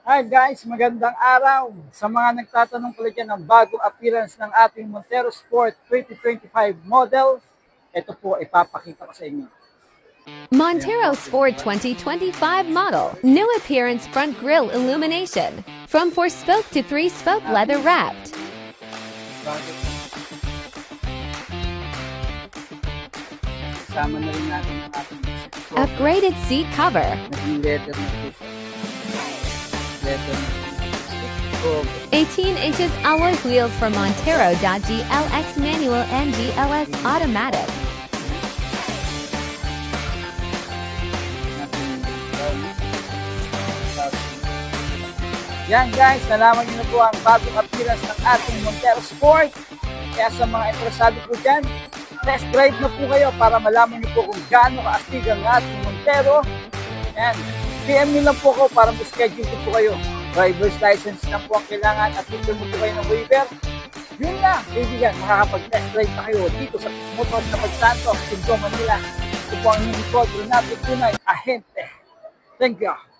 Hi guys, magandang araw. Sa mga nagtatanong pala dyan ng bagong appearance ng ating Montero Sport 2025 model, ito po ipapakita ko sa inyo. Montero Sport 2025 model. New appearance front grille illumination. From 4-spoke to 3-spoke leather wrapped. Kasama na rin natin ang ating Upgraded seat cover. naging leather na po siya. Leather na po. 18 inches alloy wheels from Montero.GLX manual and GLS automatic. Yan guys, nalaman niyo na po ang bagong appearance ng ating Montero Sport. Kaya sa mga interesado po dyan, test drive na po kayo para malaman niyo po kung gaano kaastig ang ating Montero. Yan, PM niyo lang po ako para ma-schedule ko po kayo. Driver's license lang po ang kailangan at picture mo po kayo ng waiver. Yun na, kaibigan, makakapag-test drive na kayo dito sa Motors na Pagsantos, Tondo, Manila. Ito po ang inyong code, Renato Tunay, Ahente. Thank you.